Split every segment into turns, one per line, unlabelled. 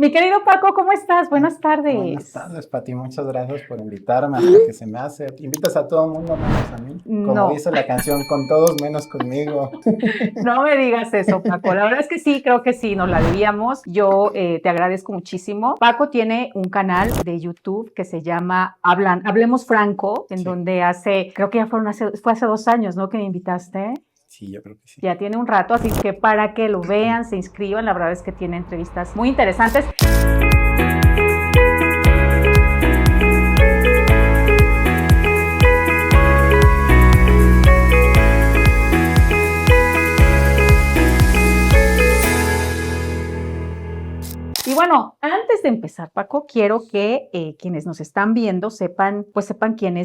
Mi querido Paco, ¿cómo estás? Buenas
Buenas
tardes.
tardes, Pati. Muchas gracias por invitarme. Hasta que se me hace. Invitas a todo el mundo menos a mí. Como
No,
dice la canción, con todos menos conmigo.
no me digas eso, Paco. La verdad es que sí, creo que sí, nos la debíamos. Yo te agradezco muchísimo. Paco tiene un canal de YouTube que se llama Hablemos Franco, en
Sí,
donde creo que ya fue hace 2 años, ¿no? Que me invitaste.
sí, yo creo que sí.
Ya tiene un rato, así que para que lo vean, se inscriban, la verdad es que tiene entrevistas muy interesantes. Y bueno, antes de empezar, Paco, quiero que quienes nos están viendo sepan, pues sepan quién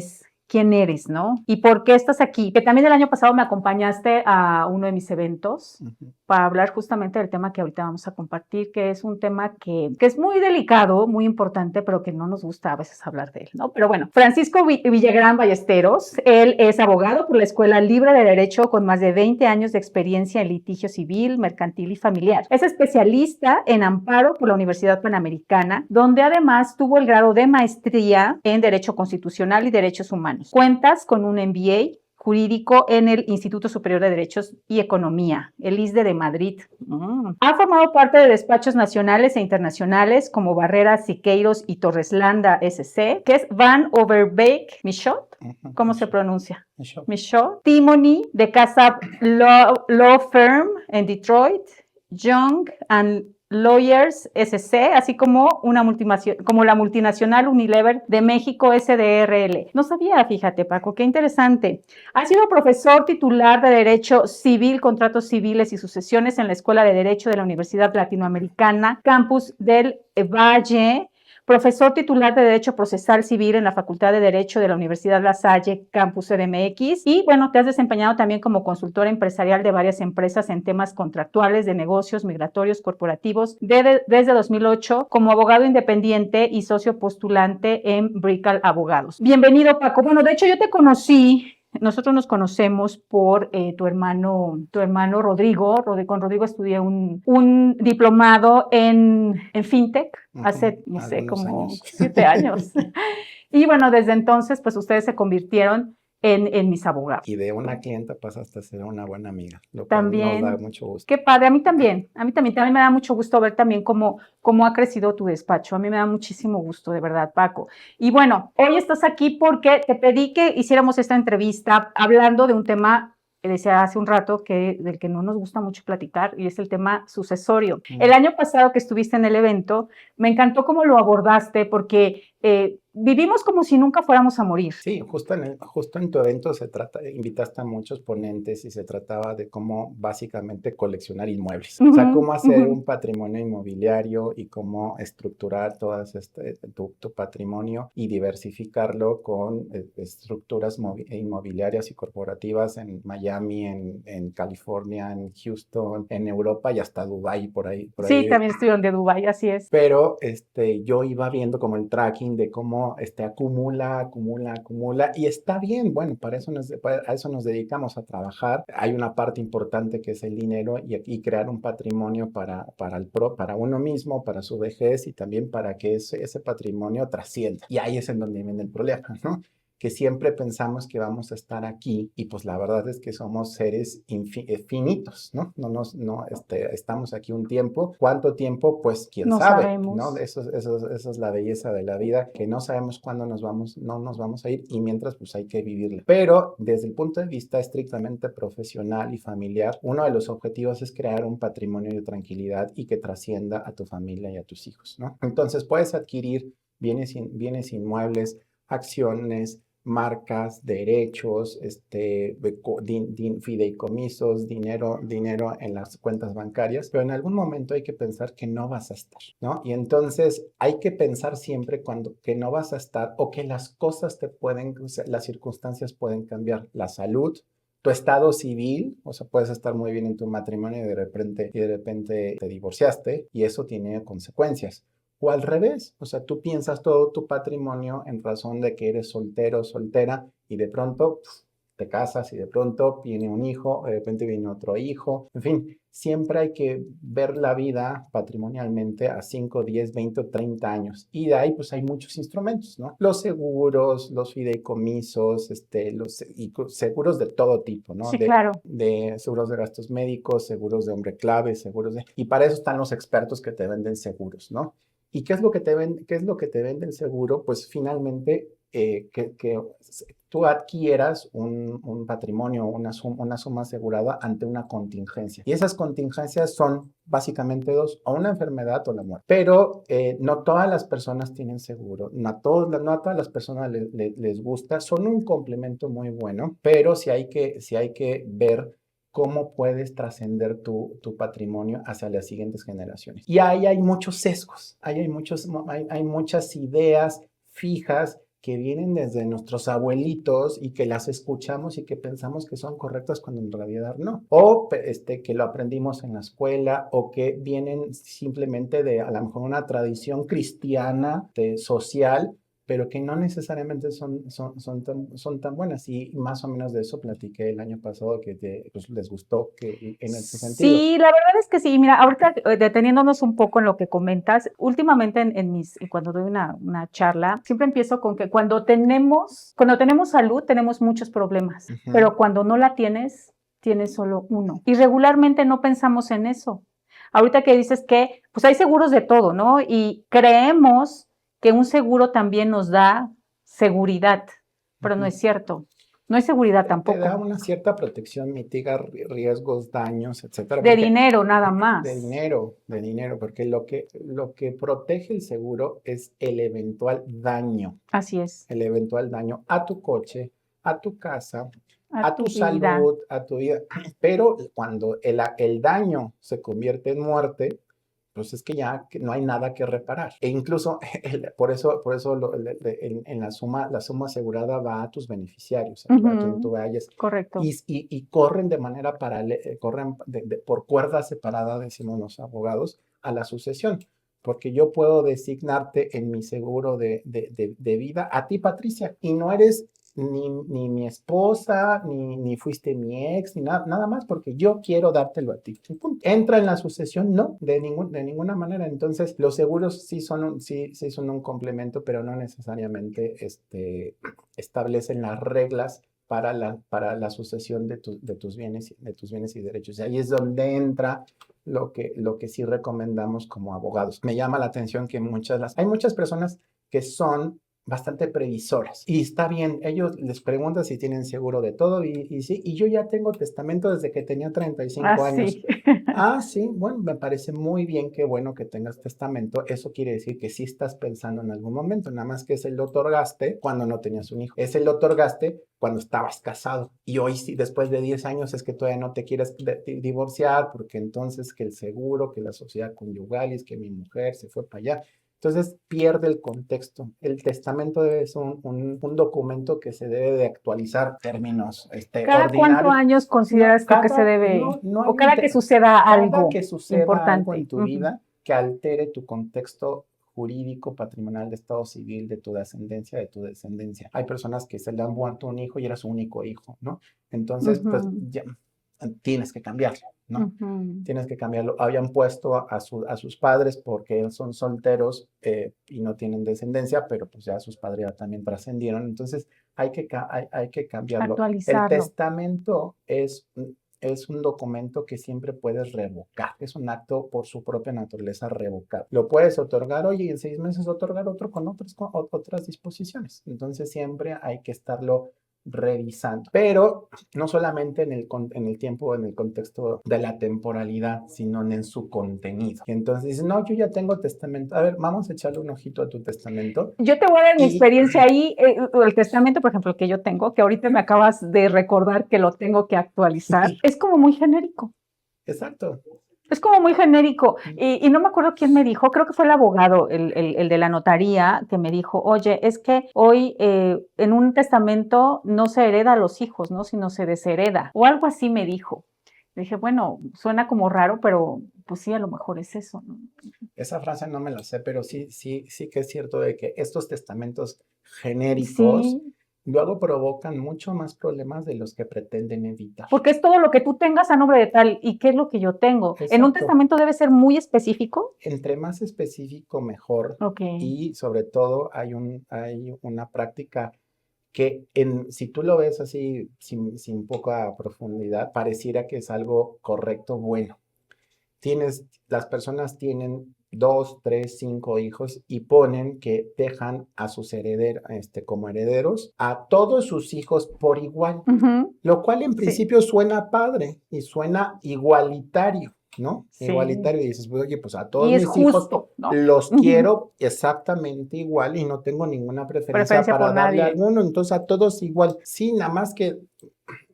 eres, ¿no? Y por qué estás aquí. Que también el año pasado me acompañaste a uno de mis eventos
Ujú.
para hablar justamente del tema que ahorita vamos a compartir, que es un tema que es muy delicado, muy importante, pero que no nos gusta a veces hablar de él, ¿no? Pero bueno, Francisco Villagrán Ballesteros, él es abogado por la Escuela Libre de Derecho con más de 20 años de experiencia en litigio civil, mercantil y familiar. Es especialista en amparo por la Universidad Panamericana, donde además tuvo el grado de maestría en Derecho Constitucional y Derechos Humanos. Cuentas con un MBA jurídico en el Instituto Superior de Derechos y Economía, el ISDE de Madrid. Ha formado parte de despachos nacionales e internacionales como Barrera, Siqueiros y Torreslanda SC, que es Van Overbeek Michaud.
Ujú.
¿Cómo se pronuncia?
Show.
Michaud. Timony, de Casa Law Firm en Detroit. Young and Lawyers SC, así como la multinacional Unilever de México SDRL. No sabía, fíjate, Paco, qué interesante. Ha sido profesor titular de Derecho Civil, Contratos Civiles y Sucesiones en la Escuela de Derecho de la Universidad Latinoamericana, Campus del Valle. Profesor titular de Derecho Procesal Civil en la Facultad de Derecho de la Universidad La Salle, Campus CDMX. Y bueno, te has desempeñado también como consultora empresarial de varias empresas en temas contractuales, de negocios, migratorios, corporativos, desde 2008 como abogado independiente y socio postulante en Brickell Abogados. Bienvenido, Paco. Bueno, de hecho yo te conocí. Nosotros nos conocemos por tu hermano Rodrigo. Con Rodrigo estudié un diplomado en FinTech
Ujú.
hace, no sé,
Algunos
como
años.
7 años. Y bueno, desde entonces, pues ustedes se convirtieron en mis abogados.
Y de una clienta pasaste a ser una buena amiga, lo cual nos da
También,
mucho gusto.
qué padre, a mí también me da mucho gusto ver también cómo ha crecido tu despacho. A mí me da muchísimo gusto, de verdad, Paco. Y bueno, hoy estás aquí porque te pedí que hiciéramos esta entrevista hablando de un tema que decía hace un rato del que no nos gusta mucho platicar, y es el tema sucesorio. El año pasado que estuviste en el evento, me encantó cómo lo abordaste porque vivimos como si nunca fuéramos a morir.
Sí, justo en tu evento invitaste a muchos ponentes y se trataba de cómo básicamente coleccionar inmuebles. O sea,
Ujú,
cómo hacer
ujú.
un patrimonio inmobiliario y cómo estructurar tu patrimonio y diversificarlo con estructuras inmobiliarias y corporativas en Miami, en California, en Houston, en Europa y hasta Dubái, por
Sí,
ahí.
también estuvieron de Dubái, así es.
Pero yo iba viendo como el tracking de cómo acumula, y está bien, bueno, a eso nos dedicamos a trabajar. Hay una parte importante que es el dinero y crear un patrimonio para uno mismo, para su vejez y también para que ese patrimonio trascienda. Y ahí es en donde viene el problema, ¿no? Que siempre pensamos que vamos a estar aquí y pues la verdad es que somos seres finitos, ¿no? Estamos aquí un tiempo. ¿Cuánto tiempo? Pues quién
No
sabe, ¿no?
sabemos.
Eso es la belleza de la vida, que no sabemos cuándo no nos vamos a ir y mientras pues hay que vivirla. Pero desde el punto de vista estrictamente profesional y familiar, uno de los objetivos es crear un patrimonio de tranquilidad y que trascienda a tu familia y a tus hijos, ¿no? Entonces puedes adquirir bienes inmuebles, acciones, marcas, derechos, fideicomisos, dinero en las cuentas bancarias, pero en algún momento hay que pensar que no vas a estar, ¿no? Y entonces hay que pensar siempre cuando que no vas a estar o que las cosas o sea, las circunstancias pueden cambiar, la salud, tu estado civil, o sea, puedes estar muy bien en tu matrimonio y de repente te divorciaste y eso tiene consecuencias. O al revés, o sea, tú piensas todo tu patrimonio en razón de que eres soltero o soltera y de pronto te casas y de pronto viene un hijo, de repente viene otro hijo, en fin, siempre hay que ver la vida patrimonialmente a 5, 10, 20 o 30 años. Y de ahí pues hay muchos instrumentos, ¿no? Los seguros, los fideicomisos, seguros de todo tipo, ¿no?
Sí, claro.
De seguros de gastos médicos, seguros de hombre clave, Y para eso están los expertos que te venden seguros, ¿no? ¿Y qué es lo que qué es lo que te vende el seguro? Pues finalmente que tú adquieras un patrimonio, una suma asegurada ante una contingencia. Y esas contingencias son básicamente dos, o una enfermedad o la muerte. Pero no todas las personas tienen seguro, no a todas las personas les gusta, son un complemento muy bueno, pero sí hay que ver cómo puedes trascender tu patrimonio hacia las siguientes generaciones. Y ahí hay muchos sesgos, hay muchas ideas fijas que vienen desde nuestros abuelitos y que las escuchamos y que pensamos que son correctas cuando en realidad no. O que lo aprendimos en la escuela o que vienen simplemente de a lo mejor una tradición cristiana, social, pero que no necesariamente son tan buenas. Y más o menos de eso platiqué el año pasado, que pues, les gustó que, en ese sentido.
Sí, la verdad es que sí. Mira, ahorita deteniéndonos un poco en lo que comentas, últimamente cuando doy una charla, siempre empiezo con que cuando tenemos salud, tenemos muchos problemas, pero cuando no la tienes solo uno. Y regularmente no pensamos en eso. Ahorita que dices que, pues hay seguros de todo, ¿no? Y creemos que un seguro también nos da seguridad, pero no es cierto. No hay seguridad
Te da
tampoco.
una cierta protección, mitiga riesgos, daños, etcétera.
De
Porque
dinero nada
de
más.
dinero, porque lo que protege el seguro es
Así es.
el eventual daño a tu coche, a tu casa,
A
a
tu
tu
vida.
salud, a tu vida. Pero cuando el daño se convierte en muerte, pues es que ya no hay nada que reparar. E incluso por eso en la suma asegurada va a tus beneficiarios, a quien tú vayas.
Correcto.
Y corren de manera paralela, corren por cuerda separada, decimos los abogados, a la sucesión. Porque yo puedo designarte en mi seguro de vida a ti, Patricia, y no eres ni mi esposa, ni fuiste mi ex, ni nada más, porque yo quiero dártelo a ti. Punto. ¿Entra en la sucesión? No, de ninguna manera. Entonces, los seguros sí son un complemento, pero no necesariamente establecen las reglas para la sucesión de tus bienes y derechos. Y ahí es donde entra lo que sí recomendamos como abogados. Me llama la atención que hay muchas personas que son bastante previsoras. Y está bien, ellos les preguntan si tienen seguro de todo y sí, y yo ya tengo testamento desde que tenía 35 años.
Sí.
Ah, sí, bueno, me parece muy bien, qué bueno que tengas testamento. Eso quiere decir que sí estás pensando en algún momento, nada más que ese lo otorgaste cuando no tenías un hijo. Ese lo otorgaste cuando estabas casado. Y hoy sí, después de 10 años es que todavía no te quieres divorciar, porque entonces que el seguro, que la sociedad conyugal, y es que mi mujer se fue para allá. Entonces pierde el contexto. El testamento debe ser un documento que se debe de actualizar términos
¿Cada cuántos
ordinarios.
años
No,
consideras tú que se debe,
no hay
o cada que suceda algo
que suceda algo en
importante?
tu vida que altere tu contexto jurídico, patrimonial, de estado civil, de tu descendencia, Hay personas que se le han muerto un hijo y era su único hijo, ¿no? Entonces, pues ya tienes que cambiarlo, ¿no? Tienes que cambiarlo. Habían puesto a sus padres porque son solteros y no tienen descendencia, pero pues ya sus padres ya también trascendieron. Entonces hay que cambiarlo. El
Actualizarlo.
testamento es un documento que siempre puedes revocar. Es un acto por su propia naturaleza revocable. Lo puedes otorgar hoy y en 6 meses otorgar otro con otras disposiciones. Entonces siempre hay que estarlo revisando. Pero no solamente en el tiempo, en el contexto de la temporalidad, sino en su contenido. Y entonces dices, no, yo ya tengo testamento. A ver, vamos a echarle un ojito a tu testamento.
Yo te voy a dar mi experiencia ahí, el testamento, por ejemplo, que yo tengo, que ahorita me acabas de recordar que lo tengo que actualizar, es como muy genérico.
Exacto.
Es como muy genérico. Y no me acuerdo quién me dijo, creo que fue el abogado, el de la notaría, que me dijo, oye, es que hoy en un testamento no se hereda a los hijos, ¿no? Sino se deshereda. O algo así me dijo. Le dije, bueno, suena como raro, pero pues sí, a lo mejor es eso, ¿no?
Esa frase no me la sé, pero sí que es cierto de que estos testamentos genéricos
Sí.
luego provocan mucho más problemas de los que pretenden evitar.
Porque es todo lo que tú tengas a nombre de tal, ¿y qué es lo que yo tengo? En un
Exacto.
testamento debe ser muy específico.
Entre más específico, mejor.
Ok.
Y sobre todo hay una práctica que si tú lo ves así sin poca profundidad, pareciera que es algo correcto, bueno. Las personas tienen 2, 3, 5 hijos y ponen que dejan a sus herederos, como herederos, a todos sus hijos por igual, lo cual en
Sí,
principio suena padre y suena igualitario, ¿no?
sí.
Igualitario, y dices, pues, oye, pues a todos
Y es
mis hijos
justo, ¿no?
los quiero exactamente igual y no tengo ninguna preferencia
Preferencia
para
por
darle a
nadie.
alguno, entonces a todos igual. Sí, nada más que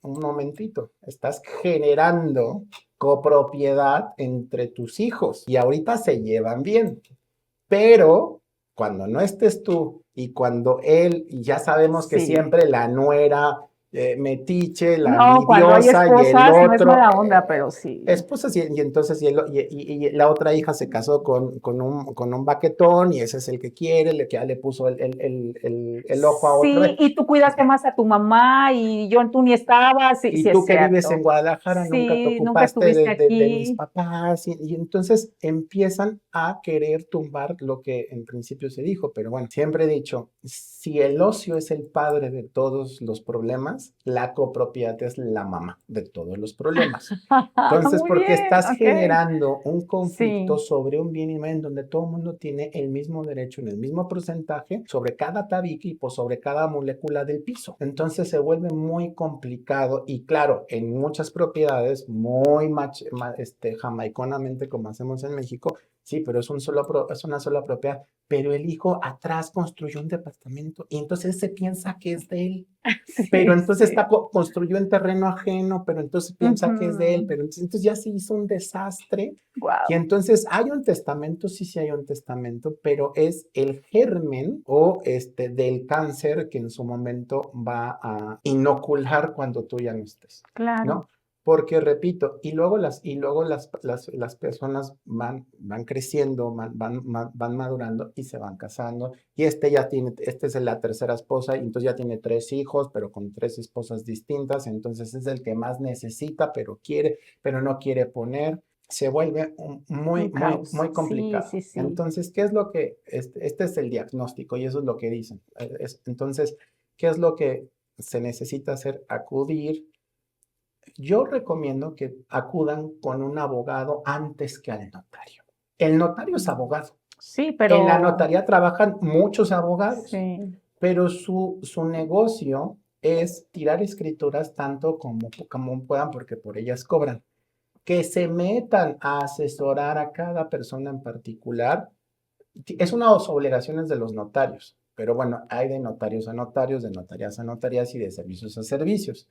un momentito, estás generando copropiedad entre tus hijos y ahorita se llevan bien, pero cuando no estés tú y cuando él, y ya sabemos que
Sí.
siempre la nuera metiche, la
No, cuando hay
envidiosa y el
esposas no es
otro,
mala onda, pero sí.
esposas y entonces y la otra hija se casó con un baquetón y ese es el que quiere, el que ya le puso el ojo a otra
Sí,
vez.
y tú cuidaste más a tu mamá y tú ni estabas, sí,
Y
sí es
tú que vives en
cierto.
Guadalajara nunca te
Sí, nunca
ocupaste
estuviste
de mis
aquí.
papás y entonces empiezan a querer tumbar lo que en principio se dijo. Pero bueno, siempre he dicho, si el ocio es el padre de todos los problemas, la copropiedad es la mamá de todos los problemas. Entonces,
Muy
porque
bien,
estás
ok.
generando un conflicto
Sí,
sobre un bien inmueble en donde todo el mundo tiene el mismo derecho en el mismo porcentaje sobre cada tabique y por sobre cada molécula del piso. Entonces se vuelve muy complicado y claro, en muchas propiedades muy jamaiconamente como hacemos en México, sí, pero es una sola propiedad, pero el hijo atrás construyó un departamento y entonces se piensa que es de él. Pero
sí,
entonces
sí.
construyó en terreno ajeno, pero entonces piensa que es de él, pero entonces ya se hizo un desastre. Y
Wow.
entonces hay un testamento, sí, sí hay un testamento, pero es el germen o del cáncer que en su momento va a inocular cuando tú ya no estés,
Claro.
¿no? Porque repito, y luego las personas van creciendo, van madurando y se van casando. Y esta es la tercera esposa, y entonces ya tiene 3 hijos, pero con 3 esposas distintas. Entonces es el que más necesita, pero quiere, pero no quiere poner. Se vuelve muy,
Un
muy,
caos.
muy
Sí,
complicado.
sí, sí.
Entonces, ¿qué es lo que, este es el diagnóstico y eso es lo que dicen? Entonces, ¿qué es lo que se necesita hacer? Acudir. Yo recomiendo que acudan con un abogado antes que al notario. El notario es abogado.
Sí,
En la
pero
notaría trabajan muchos abogados,
sí.
pero su negocio es tirar escrituras tanto como puedan porque por ellas cobran. Que se metan a asesorar a cada persona en particular es una de las obligaciones de los notarios, pero bueno, hay de notarios a notarios, de notarías a notarías y de servicios a servicios.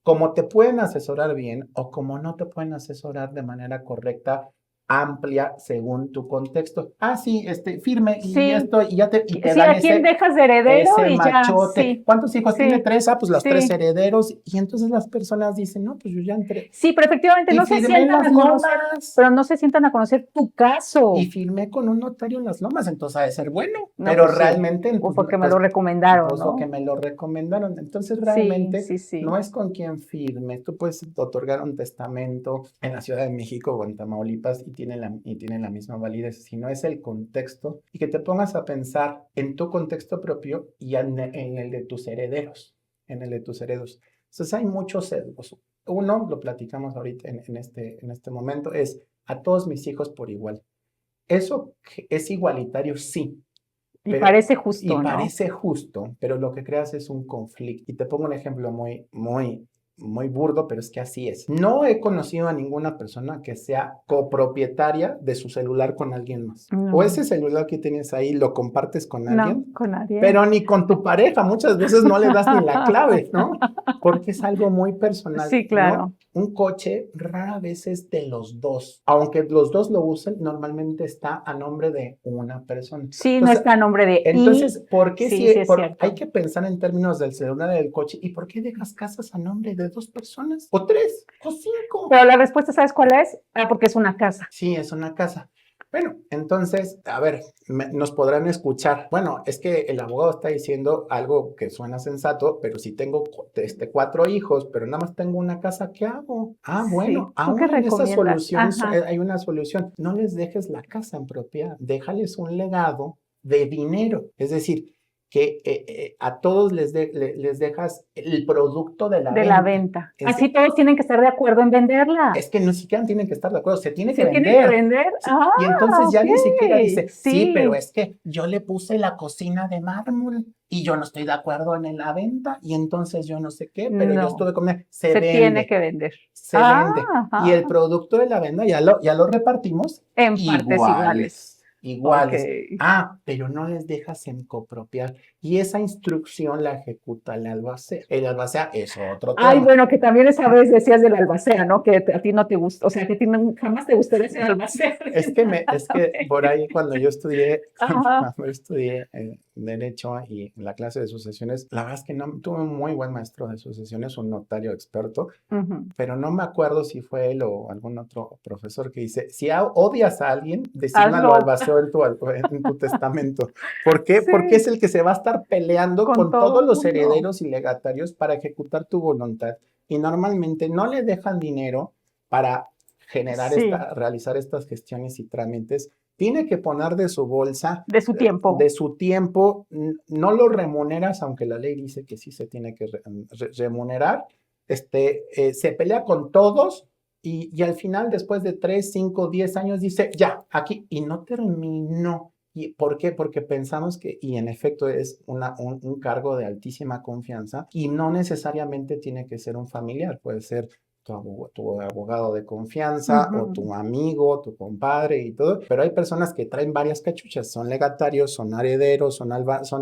Como te pueden asesorar bien o como no te pueden asesorar de manera correcta, amplia, según tu contexto. Ah, sí, firme y
Sí,
esto, y te
sí,
dan
¿a quién dejas de heredero?
ese
Y ya,
machote.
sí,
¿Cuántos hijos tiene?
sí,
3, pues los 3
sí.
herederos. Y entonces las personas dicen, no, pues yo ya entré.
Sí, pero efectivamente
Y
no se
firmé en
sientan
las
a conocer,
lomas.
pero no se sientan a conocer tu
Y
caso.
firmé con un notario en las lomas, entonces ha de ser bueno,
No,
pero
pues sí,
realmente,
o porque me lo recomendaron,
pues porque
¿no?
me lo recomendaron. Entonces
Sí,
realmente
sí,
no
sí.
es con quien firme. Tú puedes otorgar un testamento en la Ciudad de México o en Tamaulipas y tiene la misma validez, si no es el contexto y que te pongas a pensar en tu contexto propio y en el de tus herederos, en el de tus herederos. Entonces hay muchos sesgos. Uno, lo platicamos ahorita en este momento, es a todos mis hijos por igual. Eso es igualitario, sí,
Y
pero,
parece
y
justo, ¿no?
parece justo, pero lo que creas es un conflicto. Y te pongo un ejemplo muy, muy, muy burdo, pero es que así es. No he conocido a ninguna persona que sea copropietaria de su celular con alguien más. O
No,
ese celular que tienes ahí lo compartes con
no,
alguien,
con nadie.
pero ni con tu pareja. Muchas veces no le das ni la clave, ¿no? Porque es algo muy personal,
Sí,
¿no?
claro.
Un coche rara vez es de los dos. Aunque los dos lo usen, normalmente está a nombre de una persona.
Sí, no
Entonces,
está a nombre de
entonces, ¿por qué
sí, sí es
hay
cierto.
que pensar en términos del celular y del coche? ¿Y por qué dejas casas a nombre de 2 personas? ¿O 3? ¿O 5?
Pero la respuesta, ¿sabes cuál es? Ah, porque es una casa.
Sí, es una casa. Bueno, entonces, a ver, nos podrán escuchar. Bueno, es que el abogado está diciendo algo que suena sensato, pero si tengo 4 hijos, pero nada más tengo una casa, ¿qué hago? Ah, bueno,
Sí, ¿tú qué
aún en esa
recomiendas?
solución
Ajá,
hay una solución. No les dejes la casa en propiedad, déjales un legado de dinero. Es decir, que a todos les dejas el producto de la
de la
venta.
venta. Así todos tienen que estar de acuerdo en venderla.
Es que ni siquiera tienen que estar de acuerdo, se tiene que
¿Se tiene que
vender.
vender?
Sí,
Ah,
y entonces ya
ok,
ni siquiera dice, sí, pero
sí,
es que yo le puse la cocina de mármol y yo no estoy de acuerdo en la venta y entonces yo no sé qué, pero yo
no,
estuve con él.
se tiene que vender.
Se
Ah,
vende. Y
ajá,
el producto de la venta ya lo repartimos
en partes iguales.
iguales,
Ok.
iguales. Ah, pero no les dejas en copropiar. Y esa instrucción la ejecuta el albacea. El albacea es otro
Ay,
tema.
bueno, que también esa vez decías del albacea, ¿no? Que a ti no te gusta, o sea, que a ti jamás te gustaría ser albacea.
Es que por ahí cuando yo estudié,
Ajá,
cuando yo estudié Derecho y en la clase de sucesiones, la verdad es que no tuve un muy buen maestro de sucesiones, un notario experto,
ujú.
pero no me acuerdo si fue él o algún otro profesor que dice, si odias a alguien, desígnalo
Hazlo.
albaceo en tu testamento. ¿Por qué? Porque es
Sí,
el que se va a estar peleando
con
con
todo
todos los
mundo.
herederos y legatarios para ejecutar tu voluntad. Y normalmente no le dejan dinero para
Sí,
realizar estas gestiones y trámites. Tiene que poner de su bolsa,
de su
de
tiempo.
su tiempo, no lo remuneras, aunque la ley dice que sí se tiene que remunerar, se pelea con todos y al final, después de 3, 5, 10 años, dice, ya, aquí, y no terminó. ¿Y por qué? Porque pensamos que, y en efecto es un cargo de altísima confianza y no necesariamente tiene que ser un familiar, puede ser tu abogado de confianza o
Ujú.
tu amigo, tu compadre y todo, pero hay personas que traen varias cachuchas, son legatarios, son herederos, son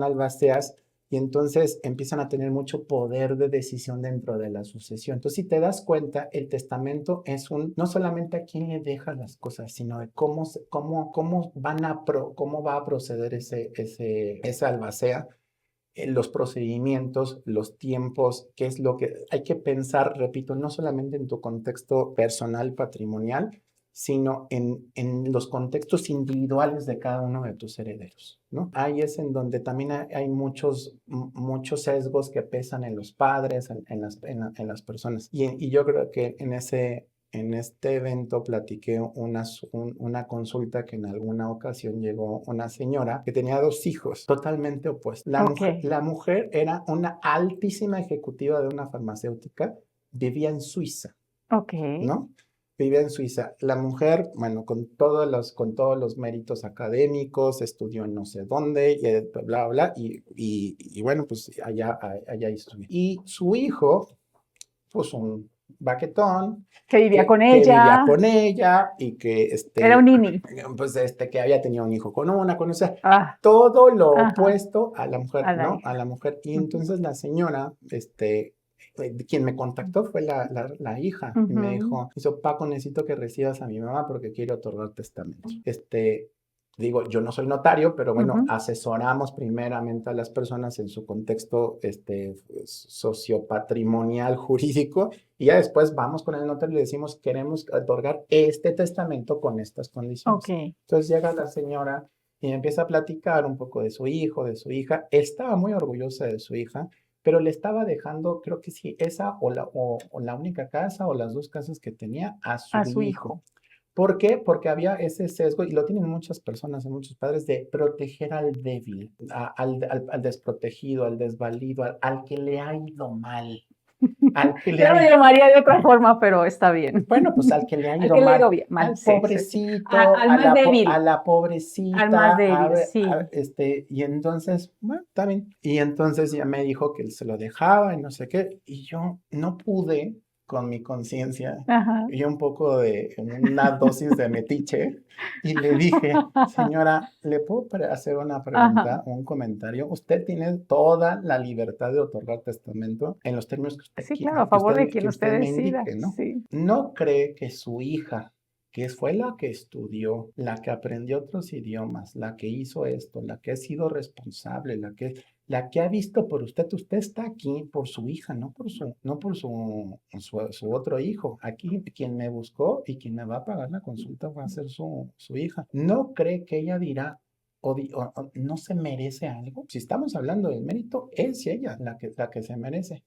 albaceas y entonces empiezan a tener mucho poder de decisión dentro de la sucesión. Entonces, si te das cuenta, el testamento es no solamente a quién le deja las cosas, sino de cómo va a proceder esa albacea, los procedimientos, los tiempos, qué es lo que hay que pensar, repito, no solamente en tu contexto personal, patrimonial, sino en los contextos individuales de cada uno de tus herederos, ¿no? Ahí es en donde también hay muchos sesgos que pesan en los padres, en las personas. Y yo creo que en este evento platiqué una consulta que en alguna ocasión llegó una señora que tenía 2 hijos totalmente opuestos.
Ok,
La mujer era una altísima ejecutiva de una farmacéutica, vivía en Suiza,
ok.
¿no? Vivía en Suiza. La mujer, bueno, con todos los méritos académicos, estudió en no sé dónde, y bla, bla, y bueno, pues allá estudió. Y su hijo, pues un baquetón,
Que vivía con
que vivía
ella.
con ella y que,
Era un nini.
pues, que había tenido un hijo o sea,
Ah,
todo lo
ajá,
opuesto a la mujer,
a la
¿no? A
hija.
la mujer. Y
Ujú,
entonces la señora, quien me contactó fue la hija y me
ujú.
dijo, Paco, necesito que recibas a mi mamá porque quiere otorgar testamento. Digo, yo no soy notario, pero bueno,
Ujú.
asesoramos primeramente a las personas en su contexto sociopatrimonial, jurídico, y ya después vamos con el notario y le decimos, queremos otorgar este testamento con estas
Ok,
condiciones. Entonces llega la señora y empieza a platicar un poco de su hijo, de su hija. Estaba muy orgullosa de su hija, pero le estaba dejando, creo que sí, esa o la única casa o las 2 casas que tenía a
a
su
su
hijo.
hijo.
¿Por qué? Porque había ese sesgo, y lo tienen muchas personas y muchos padres, de proteger al débil, al desprotegido, al desvalido, al que le ha ido mal, al que le
Yo
ha
lo
ido,
llamaría de otra forma, pero está bien.
bueno, pues al que le ha
Al
ido
que le ha
mal,
ido bien, mal,
al
sí, sí, sí.
pobrecito,
Al
a
más
a
débil,
la
al más
pobrecita,
débil, sí.
y entonces, bueno, está bien. Y entonces ya me dijo que él se lo dejaba y no sé qué, y yo no pude con mi conciencia
Ajá.
y un poco de una dosis de metiche, y le dije, señora, ¿le puedo hacer una
Ajá.
pregunta o un comentario? Usted tiene toda la libertad de otorgar testamento en los términos que usted
Sí, claro,
quiera,
a favor de
que
quien usted
usted me
decida,
indique, ¿no?
sí.
¿No cree que su hija, que fue la que estudió, la que aprendió otros idiomas, la que hizo esto, la que ha sido responsable, la que ha visto por usted. Usted está aquí por su hija, no por su otro hijo. Aquí quien me buscó y quien me va a pagar la consulta va a ser su hija. ¿No cree que ella dirá o no se merece algo? Si estamos hablando del mérito, es ella la que se merece.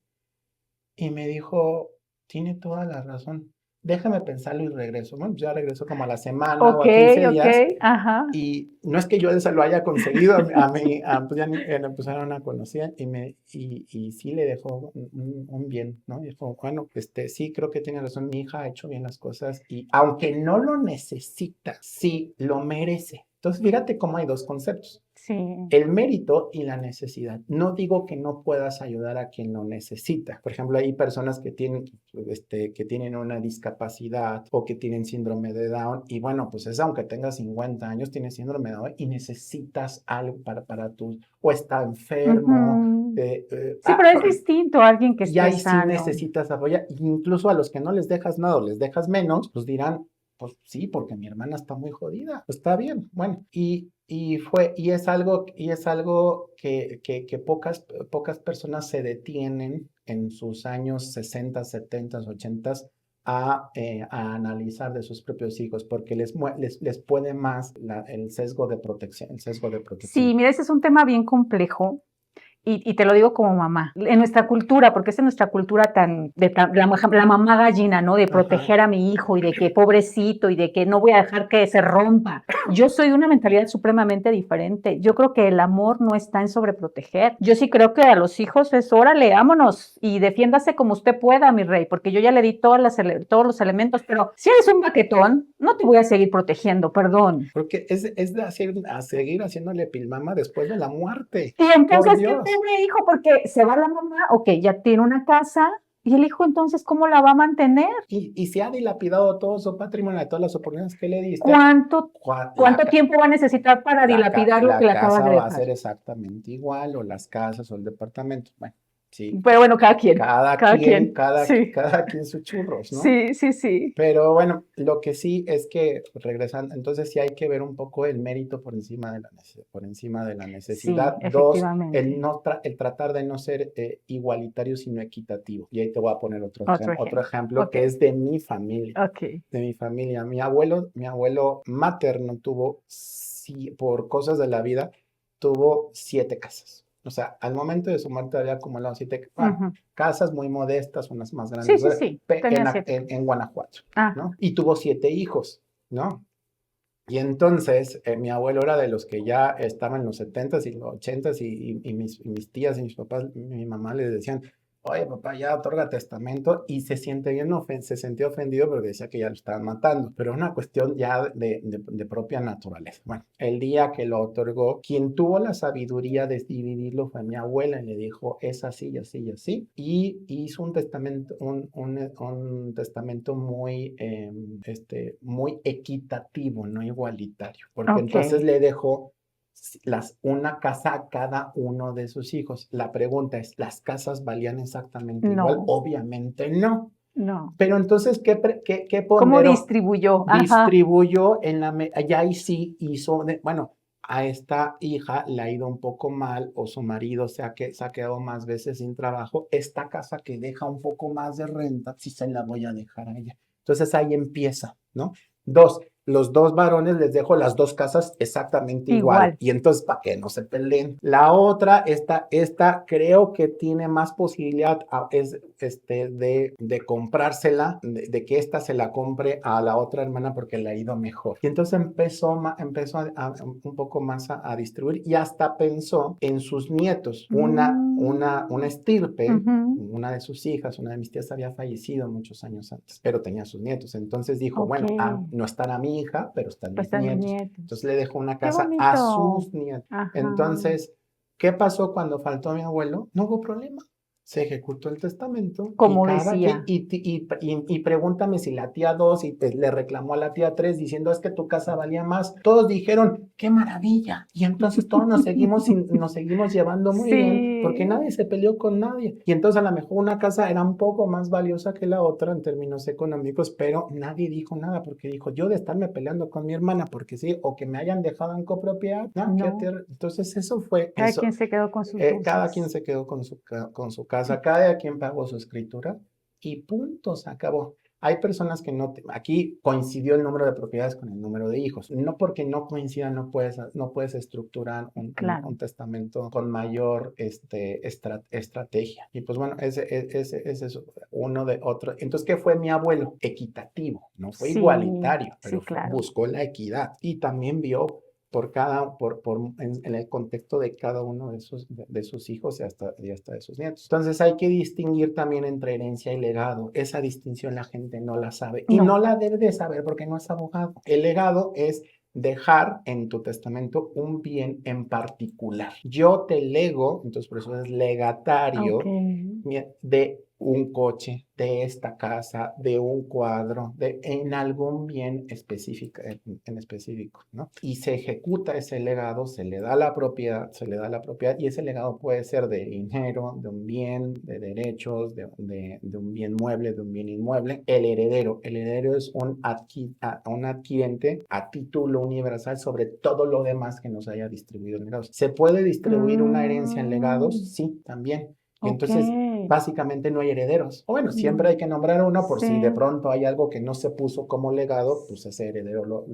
Y me dijo, tiene toda la razón. Déjame pensarlo y regreso. Bueno, ya regresó como a la semana o
Ok,
a 15
ok,
días.
ajá.
Y no es que yo se lo haya conseguido, a mí, pues ya me empezaron a conocer y sí le dejó un bien, ¿no? Dijo, bueno, sí, creo que tiene razón, mi hija ha hecho bien las cosas y aunque no lo necesita, sí lo merece. Entonces, fíjate cómo hay dos conceptos.
Sí.
El mérito y la necesidad. No digo que no puedas ayudar a quien lo necesita. Por ejemplo, hay personas que tienen una discapacidad o que tienen síndrome de Down y bueno, pues es aunque tengas 50 años, tienes síndrome de Down y necesitas algo para tu, o está enfermo.
Ujú. Sí, pero es distinto a alguien que
Y
esté
ahí sí
sano.
necesitas apoyar. Incluso a los que no les dejas nada o les dejas menos, pues dirán, pues sí, porque mi hermana está muy jodida. Pues está bien. Bueno, y es algo que pocas personas se detienen en sus años 60, 70, 80 a analizar de sus propios hijos, porque les puede más el sesgo de protección, el sesgo de
Sí,
protección.
mira, ese es un tema bien complejo. Y te lo digo como mamá, en nuestra cultura, porque es en nuestra cultura la mamá gallina, ¿no? De
Ajá.
proteger a mi hijo y de que pobrecito y de que no voy a dejar que se rompa. Yo soy de una mentalidad supremamente diferente. Yo creo que el amor no está en sobreproteger. Yo sí creo que a los hijos es órale, vámonos y defiéndase como usted pueda, mi rey, porque yo ya le di todos los elementos, pero si eres un baquetón, no te voy a seguir protegiendo, perdón.
Porque es de seguir haciéndole pilmama después de la muerte.
Y
Por
entonces, qué
Dios.
pobre hijo, porque se va la mamá, ok, ya tiene una casa, y el hijo entonces, ¿cómo la va a mantener?
Y se ha dilapidado todo su patrimonio, todas las oportunidades que le diste.
¿Cuánto,
cua- La,
cuánto
ca-
tiempo va a necesitar para dilapidar lo que
la
le acabas
casa
de
va a
dejar?
ser exactamente igual, o las casas o el departamento. Bueno, sí,
Pero bueno, cada quien, sí,
cada quien sus churros, ¿no?
sí, sí, sí,
Pero bueno, lo que sí es que regresando, entonces sí hay que ver un poco el mérito por encima de la
sí,
necesidad. Dos,
efectivamente.
el tratar de no ser igualitario, sino equitativo. Y ahí te voy a poner
Otro
otro
ejemplo.
ejemplo
Ok,
que es de mi familia.
ok.
De mi familia. Mi abuelo materno tuvo, sí, por cosas de la vida, tuvo 7 casas. O sea, al momento de su muerte había acumulado
Ujú.
casas muy modestas, unas más
Sí,
grandes,
sí, sí, tenía 7.
en Guanajuato,
Ajá.
¿no? Y tuvo 7 hijos, ¿no? Y entonces mi abuelo era de los que ya estaban en los 70s y los 80s y mis tías y mis papás, mi mamá les decían, oye papá, ya otorga testamento y se sentía ofendido porque decía que ya lo estaban matando, pero es una cuestión ya de propia naturaleza. Bueno, el día que lo otorgó, quien tuvo la sabiduría de dividirlo fue mi abuela y le dijo, es así y así y así, y hizo un testamento, un testamento muy equitativo, no igualitario, porque
Ok.
entonces le dejó una casa a cada uno de sus hijos. La pregunta es, ¿las casas valían exactamente igual?
No,
Obviamente no.
no.
Pero entonces, ¿qué
¿Cómo
ponderó?
distribuyó? Ajá.
Distribuyó ya ahí sí hizo, bueno, a esta hija le ha ido un poco mal o su marido se ha quedado más veces sin trabajo. Esta casa que deja un poco más de renta, sí se la voy a dejar a ella. Entonces ahí empieza, ¿no? Dos, los dos varones les dejo las dos casas exactamente igual.
Igual.
Y entonces, ¿para qué no se peleen? La otra, esta creo que tiene más posibilidad de comprársela, de que esta se la compre a la otra hermana porque le ha ido mejor. Y entonces empezó un poco más a distribuir y hasta pensó en sus nietos. Una estirpe,
Ujú.
una de sus hijas, una de mis tías había fallecido muchos años antes, pero tenía sus nietos. Entonces dijo,
Ok.
bueno, no estará mi hija, pero están
Pues
mis
están mis
nietos.
nietos.
Entonces le dejó una
Qué
casa a
bonito.
sus nietos.
Ajá.
Entonces, ¿qué pasó cuando faltó mi abuelo? No hubo problema. Se ejecutó el testamento y
Como
cada quien,
decía.
y pregúntame si la tía 2 le reclamó a la tía 3 diciendo es que tu casa valía más. Todos dijeron, qué maravilla. Y entonces todos nos seguimos llevando muy bien porque
Sí,
nadie se peleó con nadie. Y entonces a lo mejor una casa era un poco más valiosa que la otra en términos económicos, pero nadie dijo nada porque dijo, yo de estarme peleando con mi hermana porque sí, o que me hayan dejado en copropiedad, no,
no,
entonces eso fue
cada
eso.
quien se quedó con sus
Cada quien
dulces.
se quedó con su casa, cada quien pagó su escritura y punto, se acabó. Hay personas que no, aquí coincidió el número de propiedades con el número de hijos. No porque no coincidan, no puedes estructurar
Claro.
un testamento con mayor estrategia. Y pues bueno, ese es uno de otros. Entonces, ¿qué fue mi abuelo? Equitativo, no fue
Sí,
igualitario,
sí,
pero
claro.
buscó la equidad y también vio en el contexto de cada uno de sus hijos y hasta de sus nietos. Entonces hay que distinguir también entre herencia y legado. Esa distinción la gente no la sabe y no
No.
la debe de saber porque no es abogado. El legado es dejar en tu testamento un bien en particular. Yo te lego, entonces por eso es
Ok.
legatario de un coche, de esta casa, de un cuadro, en algún bien específico, en específico, ¿no? Y se ejecuta ese legado, se le da la propiedad y ese legado puede ser de dinero, de un bien, de derechos, de un bien mueble, de un bien inmueble. El heredero es un adquirente a título universal sobre todo lo demás que nos haya distribuido en legados. ¿Se puede distribuir una herencia en legados?
Mm,
Sí, también. Y
ok.
entonces, básicamente no hay herederos. O bueno, siempre
Mm,
hay que nombrar uno por si de
sí.
pronto hay algo que no se puso como legado, pues ese heredero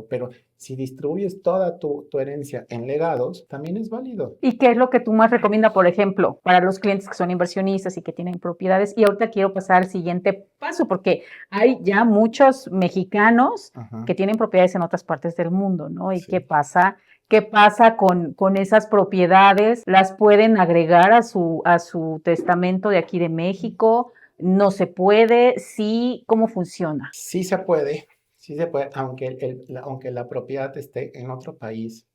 pero si distribuyes toda tu herencia en legados, también es válido.
¿Y qué es lo que tú más recomiendas, por ejemplo, para los clientes que son inversionistas y que tienen propiedades? Y ahorita quiero pasar al siguiente paso, porque hay ya muchos mexicanos
Ajá,
que tienen propiedades en otras partes del mundo, ¿no? ¿Y qué
sí.
pasa? ¿Qué pasa con esas propiedades? ¿Las pueden agregar a su testamento de aquí de México? ¿No se puede? Sí, ¿cómo funciona?
Sí se puede, aunque, aunque la propiedad esté en otro país,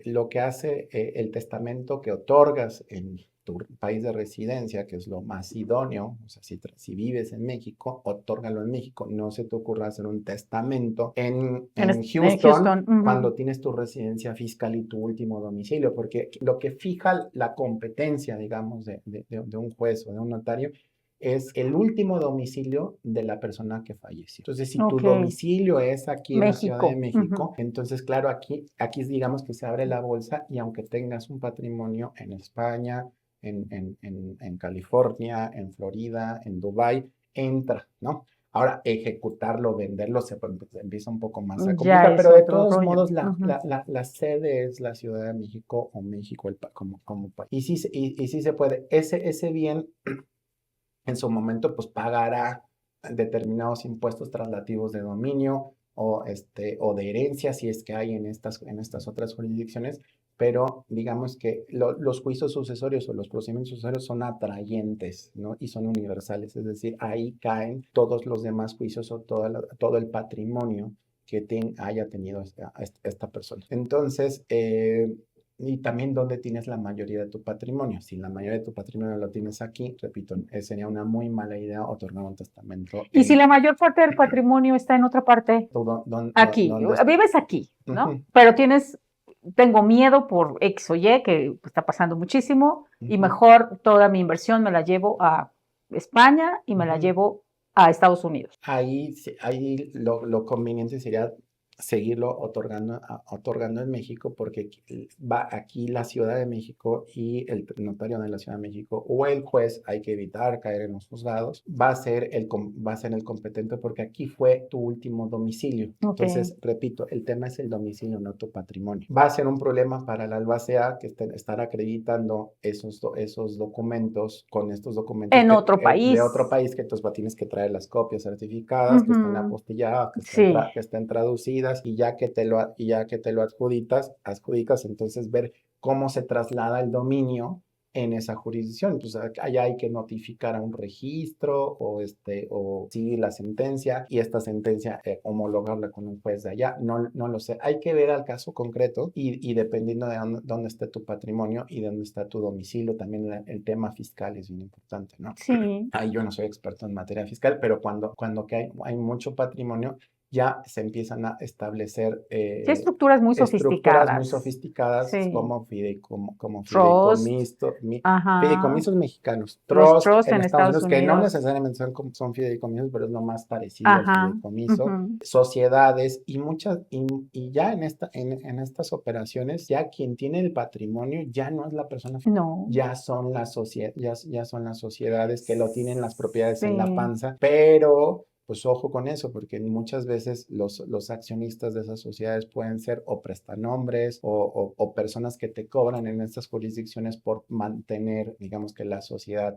lo que hace el testamento que otorgas en tu país de residencia, que es lo más idóneo, o sea, si vives en México, otórgalo en México. No se te ocurra hacer un testamento en
En
Houston
Houston. Ujú.
cuando tienes tu residencia fiscal y tu último domicilio, porque lo que fija la competencia, digamos, de un juez o de un notario es el último domicilio de la persona que falleció. Entonces, si tu
Ok,
domicilio es aquí en la Ciudad de
México. Ujú.
México, entonces, claro, aquí digamos que se abre la bolsa y aunque tengas un patrimonio en España, en California, en Florida, en Dubái, entra, ¿no? Ahora, ejecutarlo, venderlo, se empieza un poco más a
Ya
complicar,
es
pero de
otro
todos
rollo.
modos,
Ujú.
la sede es la Ciudad de México o México como país. Y sí, y sí se puede. Ese bien en su momento pues pagará determinados impuestos traslativos de dominio o de herencia si es que hay en estas otras jurisdicciones, pero digamos que los juicios sucesorios o los procedimientos sucesorios son atrayentes, ¿no? Y son universales, es decir, ahí caen todos los demás juicios o todo el patrimonio que haya tenido esta persona. Entonces, y también dónde tienes la mayoría de tu patrimonio. Si la mayoría de tu patrimonio lo tienes aquí, repito, sería una muy mala idea otorgar un testamento
Y si
en
la mayor parte del patrimonio está en otra parte, aquí,
donde está.
vives aquí, ¿no?
Ujú,
Pero tengo miedo por X o Y, que está pasando muchísimo, y
ujú,
mejor toda mi inversión me la llevo a España y me la
ujú.
llevo a Estados Unidos.
Ahí lo conveniente sería seguirlo otorgando en México porque va aquí la Ciudad de México y el notario de la Ciudad de México o el juez, hay que evitar caer en los juzgados, va a ser el competente porque aquí fue tu último domicilio.
Ok.
Entonces, repito, el tema es el domicilio, no tu patrimonio. Va a ser un problema para la albacea que estar acreditando esos documentos con estos documentos
En otro
de otro
país.
país que entonces tienes que traer las copias certificadas, que estén
Ujú.
apostilladas,
Sí.
que estén traducidas y ya que te lo adjudicas, entonces ver cómo se traslada el dominio en esa jurisdicción. Pues allá hay que notificar a un registro o seguir la sentencia y esta sentencia homologarla con un juez de allá. No lo sé. Hay que ver al caso concreto y dependiendo de dónde esté tu patrimonio y dónde está tu domicilio, también el tema fiscal es bien importante, ¿no?
Sí.
Ahí yo no soy experto en materia fiscal, pero cuando que hay mucho patrimonio, ya se empiezan a establecer
Sí, estructuras muy
estructuras muy
sofisticadas.
sofisticadas
Sí.
como
Trust. Ajá.
fideicomisos mexicanos,
Los
trust
trusts
en
en
Estados
Estados
Unidos, que no
Unidos.
necesariamente son fideicomisos, pero es lo más parecido al
Ajá.
fideicomiso,
Ujú.
sociedades y ya en estas operaciones, ya quien tiene el patrimonio ya no es la persona,
No.
ya son ya son las sociedades que lo tienen las propiedades en la
Sí.
panza, pero pues ojo con eso, porque muchas veces los accionistas de esas sociedades pueden ser o prestanombres o personas que te cobran en estas jurisdicciones por mantener, digamos que la sociedad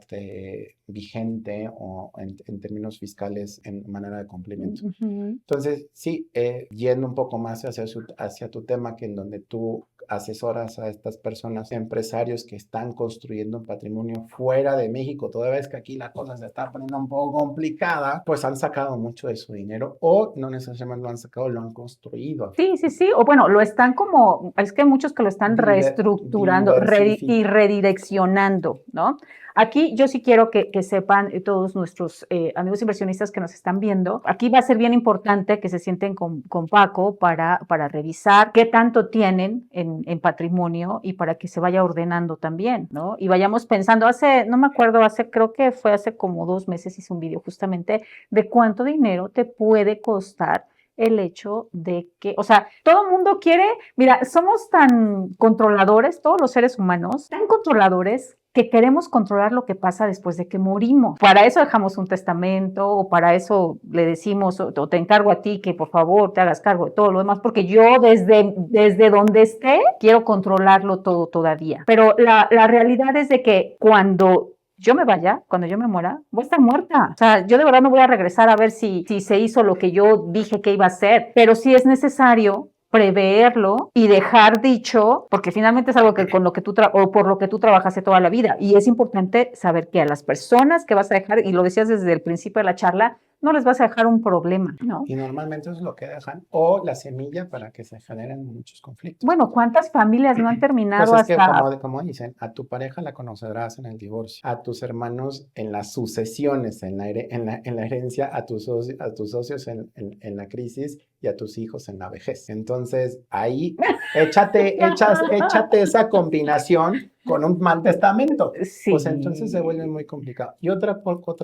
vigente o en términos fiscales en manera de cumplimiento.
Ujú.
Entonces, sí, yendo un poco más hacia tu tema, que en donde tú asesoras a estas personas, empresarios que están construyendo un patrimonio fuera de México, toda vez que aquí la cosa se está poniendo un poco complicada, pues han sacado mucho de su dinero o no necesariamente lo han sacado, lo han construido.
Sí, sí, sí. O bueno, lo están como, es que hay muchos que lo están reestructurando y redireccionando, ¿no? Aquí yo sí quiero que sepan todos nuestros amigos inversionistas que nos están viendo, aquí va a ser bien importante que se sienten con Paco para revisar qué tanto tienen en patrimonio y para que se vaya ordenando también, ¿no? Y vayamos pensando, no me acuerdo, creo que fue hace como 2 meses hice un video justamente de cuánto dinero te puede costar el hecho de que, o sea, todo el mundo quiere, mira, somos tan controladores, todos los seres humanos, tan controladores que queremos controlar lo que pasa después de que morimos. Para eso dejamos un testamento o para eso le decimos o te encargo a ti que por favor te hagas cargo de todo lo demás, porque yo desde donde esté quiero controlarlo todo todavía. Pero la realidad es de que cuando yo me vaya, cuando yo me muera, voy a estar muerta. O sea, yo de verdad no voy a regresar a ver si se hizo lo que yo dije que iba a hacer, pero sí es necesario preverlo y dejar dicho, porque finalmente es algo que con lo que o por lo que tú trabajaste toda la vida. Y es importante saber que a las personas que vas a dejar, y lo decías desde el principio de la charla, no les vas a dejar un problema, ¿no?
Y normalmente eso es lo que dejan, o la semilla para que se generen muchos conflictos.
Bueno, ¿cuántas familias no han terminado
Pues es que
hasta...
como dicen, a tu pareja la conocerás en el divorcio, a tus hermanos en las sucesiones, en la herencia, a tus socios en la crisis y a tus hijos en la vejez. Entonces, ahí échate esa combinación con un mal testamento. Pues entonces se vuelve
Sí.
muy complicado. Y otra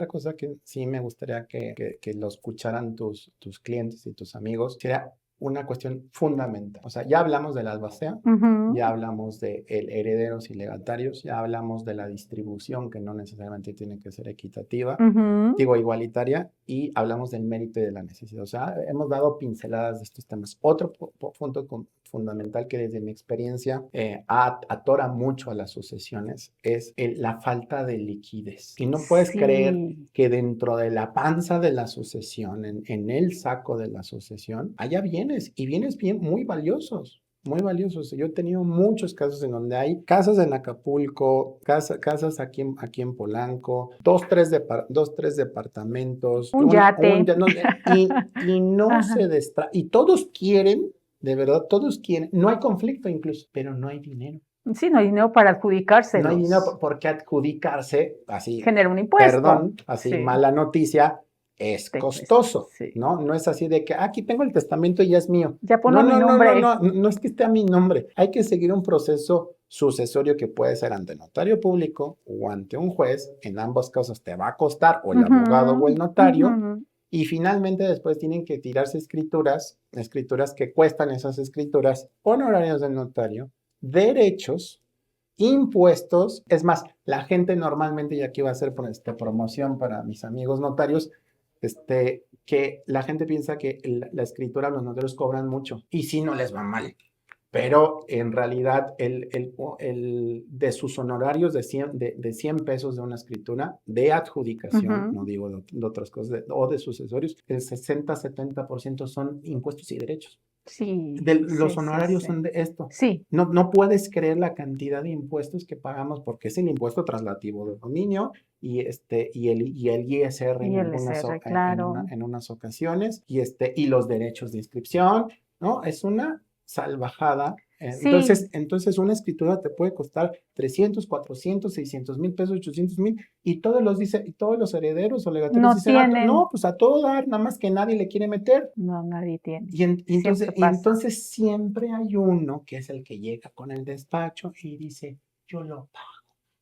cosa que sí me gustaría que lo escucharan tus clientes y tus amigos, sería una cuestión fundamental. O sea, ya hablamos del albacea, ya hablamos de herederos y legatarios, ya hablamos de la distribución, que no necesariamente tiene que ser equitativa, digo igualitaria, y hablamos del mérito y de la necesidad. O sea, hemos dado pinceladas de estos temas. Otro punto fundamental que desde mi experiencia atora mucho a las sucesiones es la falta de liquidez. Y no puedes creer que dentro de la panza de la sucesión, en el saco de la sucesión, haya bienes y bienes muy valiosos. Muy valiosos. Yo he tenido muchos casos en donde hay casas en Acapulco, casas aquí en Polanco, tres departamentos,
Un yate.
y no
Ajá.
se y todos quieren, de verdad, todos quieren, no hay conflicto incluso, pero no hay dinero.
Sí, no hay dinero para
No hay
adjudicárselos.
dinero por qué adjudicarse, así,
Genera un impuesto.
perdón, así
Sí.
mala noticia, es
Te
costoso,
sí.
¿no? No es así de que aquí tengo el testamento y ya es mío.
Ya ponlo mi nombre.
No es que esté a mi nombre. Hay que seguir un proceso sucesorio que puede ser ante notario público o ante un juez. En ambos casos te va a costar o el abogado o el notario. Y finalmente después tienen que tirarse escrituras que cuestan esas escrituras, honorarios del notario, derechos, impuestos. Es más, la gente normalmente, y aquí va a ser promoción para mis amigos notarios, que la gente piensa que la escritura, los notarios cobran mucho y sí, no les va mal. Pero en realidad de sus honorarios de 100 pesos de una escritura de adjudicación, no digo de otras cosas, o de sucesorios, el 60-70% son impuestos y derechos.
Sí,
Los
sí, sí,
honorarios
sí.
son de esto.
Sí,
No puedes creer la cantidad de impuestos que pagamos porque es el impuesto traslativo de dominio y el ISR
y
en
el
algunas,
SR, claro.
en unas ocasiones y los derechos de inscripción, ¿no? Es una salvajada.
Sí,
Entonces una escritura te puede costar 300, 400, 600 mil pesos, 800 mil, y todos los herederos o legatarios
no
dicen, no,
tienen,
pues a todo dar, nada más que nadie le quiere meter.
no, nadie tiene.
Y, en- y entonces,
Siempre
y
pasa.
entonces siempre hay uno que es el que llega con el despacho y dice, yo lo pago,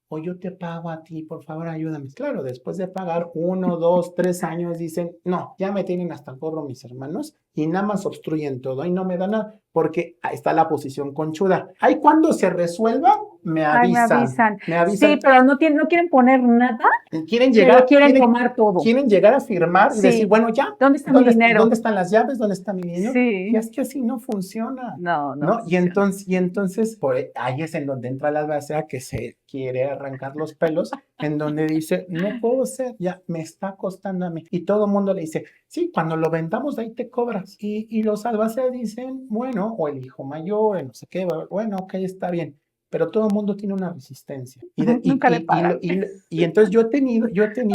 o yo te pago a ti, por favor, ayúdame. Claro, después de pagar 1, 2, 3 años, dicen, no, ya me tienen hasta el gorro mis hermanos y nada más obstruyen todo y no me dan nada, porque ahí está la posición conchuda. Ahí cuando se resuelva,
Ay, me avisan.
me
Sí,
avisan.
pero no quieren poner nada,
Quieren
pero
llegar,
quieren
quieren,
tomar todo.
quieren llegar a firmar y decir,
Sí.
bueno, ya,
¿Dónde está mi
dónde
dinero?
están las llaves? ¿Dónde está mi dinero? Y
Sí.
es que así no funciona,
No, no
¿no?
funciona.
Y entonces ahí es en donde entra la albacea que se quiere arrancar los pelos, en donde dice, no puedo ser, ya me está costando a mí. Y todo el mundo le dice, sí, cuando lo vendamos de ahí te cobras. Y los albaceas dicen, bueno, o el hijo mayor, no sé qué, bueno, ok, está bien, pero todo el mundo tiene una resistencia.
Nunca le pagan.
Y entonces yo he tenido,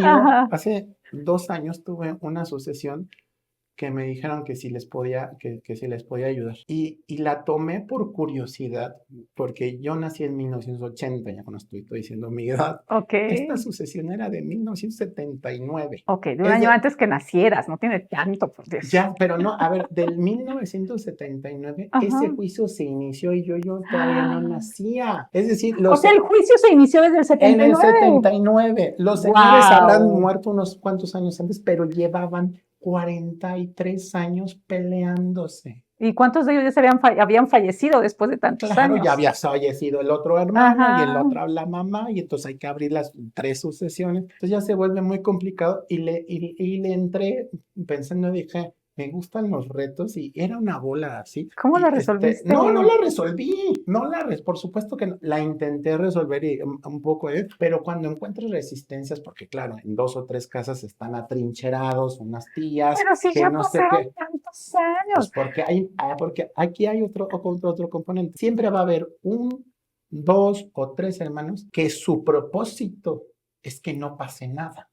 Ajá.
hace 2 años tuve una sucesión que me dijeron que si les podía, que si les podía ayudar. Y la tomé por curiosidad, porque yo nací en 1980, ya no estoy diciendo mi edad.
Ok.
Esta sucesión era de 1979.
Ok, de un
Es
año
de,
antes que nacieras, no tiene tanto, por Dios.
ya, pero no, a ver, del 1979, ese
Ajá.
juicio se inició y yo todavía no nacía. Es decir,
O sea, el juicio se inició desde el
en el
79.
79, los señores habrán
Wow.
muerto unos cuantos años antes, pero llevaban 43 años peleándose.
¿Y cuántos de ellos ya habían fallecido después de tantos
Claro, ya
años?
había fallecido el otro hermano y el
Ajá.
otro la mamá, y entonces hay que abrir las 3 sucesiones. Entonces ya se vuelve muy complicado y le entré pensando, dije, me gustan los retos y era una bola así.
¿Cómo lo
Y
resolviste?
no la resolví, por supuesto que no. La intenté resolver y un poco, pero cuando encuentras resistencias, porque claro, en 2 o 3 casas están atrincherados, unas tías,
Pero si
que
ya
no sé
pasaron
qué.
tantos
Pues
años.
porque aquí hay otro componente. Siempre va a haber 1, 2 o 3 hermanos que su propósito es que no pase nada,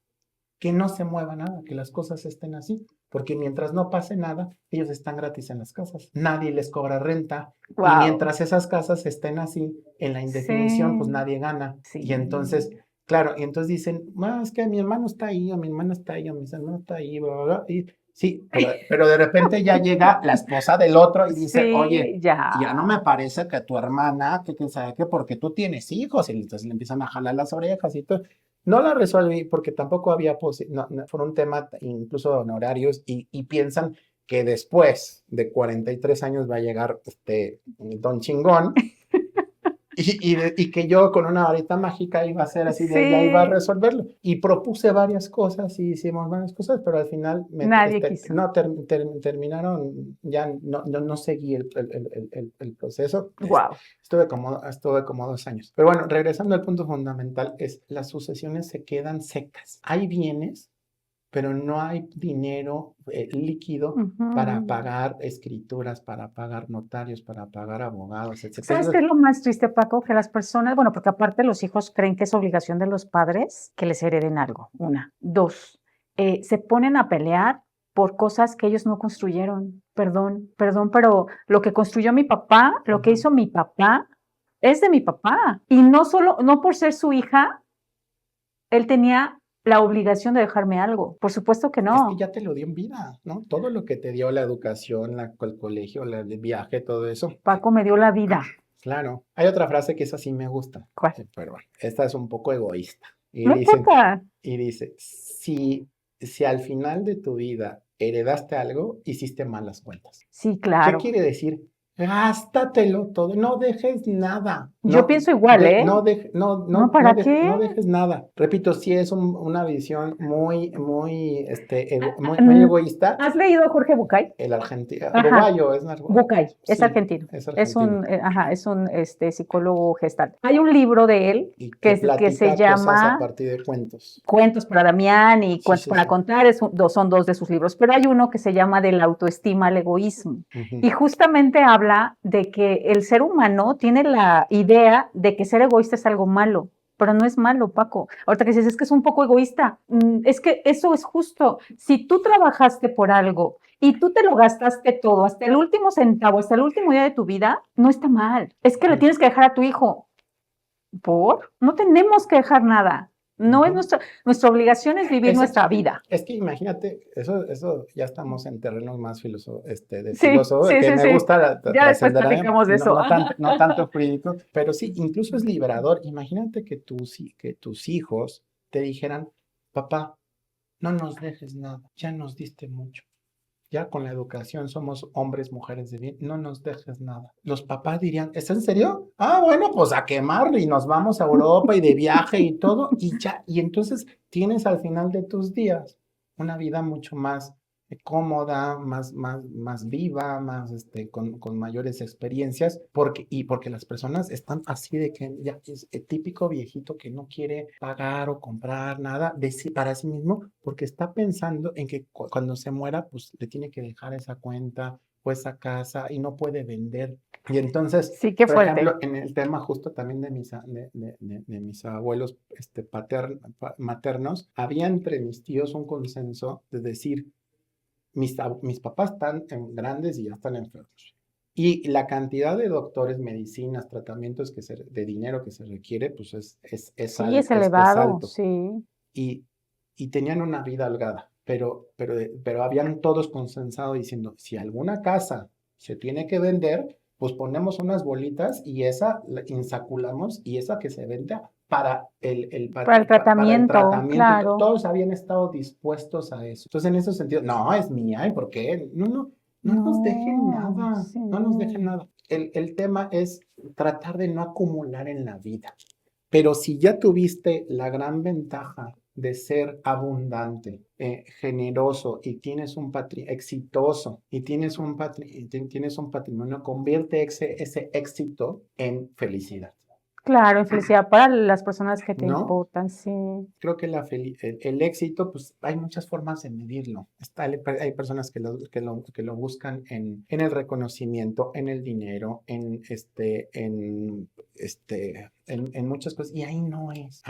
que no se mueva nada, que las cosas estén así. Porque mientras no pase nada, ellos están gratis en las casas. Nadie les cobra renta. Y
Wow.
mientras esas casas estén así, en la indefinición, pues
Sí,
nadie gana. Y entonces,
sí.
claro, y entonces dicen, es que mi hermano está ahí, o mi hermana está ahí, o mi hermano está ahí, bla, bla, bla. Y sí, pero de repente ya llega la esposa del otro y dice, oye,
Sí, ya.
ya no me parece que tu hermana, que quién sabe qué, porque tú tienes hijos. Y entonces le empiezan a jalar las orejas y todo. No la resolví porque tampoco había fue un tema incluso de honorarios y piensan que después de 43 años va a llegar Don Chingón y que yo con una varita mágica iba a ser así de ya iba a
Sí,
resolverlo. Y propuse varias cosas y hicimos varias cosas, pero al final
nadie quiso.
no terminaron, ya no seguí el proceso.
Wow.
Estuve como 2 años. Pero bueno, regresando al punto fundamental, es las sucesiones se quedan secas. Hay bienes, pero no hay dinero líquido para pagar escrituras, para pagar notarios, para pagar abogados, etcétera.
¿Sabes qué es lo más triste, Paco? Que las personas, bueno, porque aparte los hijos creen que es obligación de los padres que les hereden algo. Una. Dos, se ponen a pelear por cosas que ellos no construyeron. Perdón, perdón, pero lo que construyó mi papá, lo que
Ujú.
hizo mi papá, es de mi papá. Y no solo, no por ser su hija, él tenía la obligación de dejarme algo. Por supuesto que
Es que
no.
ya te lo dio en vida, ¿no? Todo lo que te dio la educación, el colegio, el viaje, todo eso.
Paco me dio la vida.
Claro. Hay otra frase que esa sí me gusta,
¿Cuál?
pero bueno, esta es un poco egoísta. Y
No
dicen,
importa.
y dice, si al final de tu vida heredaste algo, hiciste malas cuentas.
Sí,
¿Qué
claro.
quiere decir? gástatelo todo, no dejes nada.
Yo pienso igual, ¿eh? No, ¿para
No
qué?
dejes nada. Repito, sí es una visión muy
Mm,
egoísta.
¿Has leído a Jorge Bucay?
El argentino,
Ajá.
uruguayo,
Bucay, es
sí,
argentino.
es
Es
argentino.
un, ajá, es un psicólogo gestal. Hay un libro de él
Y
que,
que
que se
platica cosas a
llama
partir de cuentos.
Cuentos para Damián y
Sí,
Cuentos
sí,
para
sí.
contar, son dos de sus libros, pero hay uno que se llama De la autoestima al egoísmo.
Ujú.
Y justamente habla de que el ser humano tiene la idea de que ser egoísta es algo malo, pero no es malo, Paco. Ahorita que dices, es que es un poco egoísta, es que eso es justo. Si tú trabajaste por algo y tú te lo gastaste todo, hasta el último centavo, hasta el último día de tu vida, no está mal. Es que le
Ujú.
tienes que dejar a tu hijo. ¿Por? No tenemos que dejar nada. No es
Ujú.
nuestra obligación es vivir
Ese-
nuestra vida.
es que imagínate, eso ya estamos en terrenos más de
Sí,
filósofo,
sí,
que
sí,
me
sí.
gusta
Ya después
trascender,
platicamos de eso.
no tanto jurídico, pero sí, incluso es liberador. Imagínate que tus hijos te dijeran, papá, no nos dejes nada, ya nos diste mucho. Ya con la educación somos hombres, mujeres de bien, no nos dejes nada. Los papás dirían, ¿es en serio? Ah, bueno, pues a quemarlo y nos vamos a Europa y de viaje y todo, y ya, y entonces tienes al final de tus días una vida mucho más cómoda, más viva, más con mayores experiencias, porque las personas están así de que ya es el típico viejito que no quiere pagar o comprar nada para sí mismo, porque está pensando en que cuando se muera, pues le tiene que dejar esa cuenta o esa casa y no puede vender. Y entonces,
Sí, qué
por ejemplo,
fuerte.
en el tema justo también de mis abuelos maternos, había entre mis tíos un consenso de decir, mis papás están grandes y ya están enfermos. Y la cantidad de doctores, medicinas, tratamientos de dinero que se requiere, pues
Sí, es
es
elevado,
alto.
sí.
Y, y tenían una vida holgada, pero habían todos consensado diciendo, si alguna casa se tiene que vender, pues ponemos unas bolitas y esa la insaculamos y esa que se venda
Para el
para el
tratamiento,
tratamiento.
claro.
Todos habían estado dispuestos a eso. Entonces, en ese sentido, no, es mía, ¿y por qué? No nos dejen
No,
nada,
sí.
no nos dejen nada. El tema es tratar de no acumular en la vida. Pero si ya tuviste la gran ventaja de ser abundante, generoso y tienes un exitoso y tienes un patrimonio, convierte ese éxito en felicidad,
Claro, en felicidad para las personas que te
¿no?
importan, sí.
Creo que el éxito, pues hay muchas formas de medirlo. Hay personas que lo buscan en el reconocimiento, en el dinero, en muchas cosas. Y ahí no es.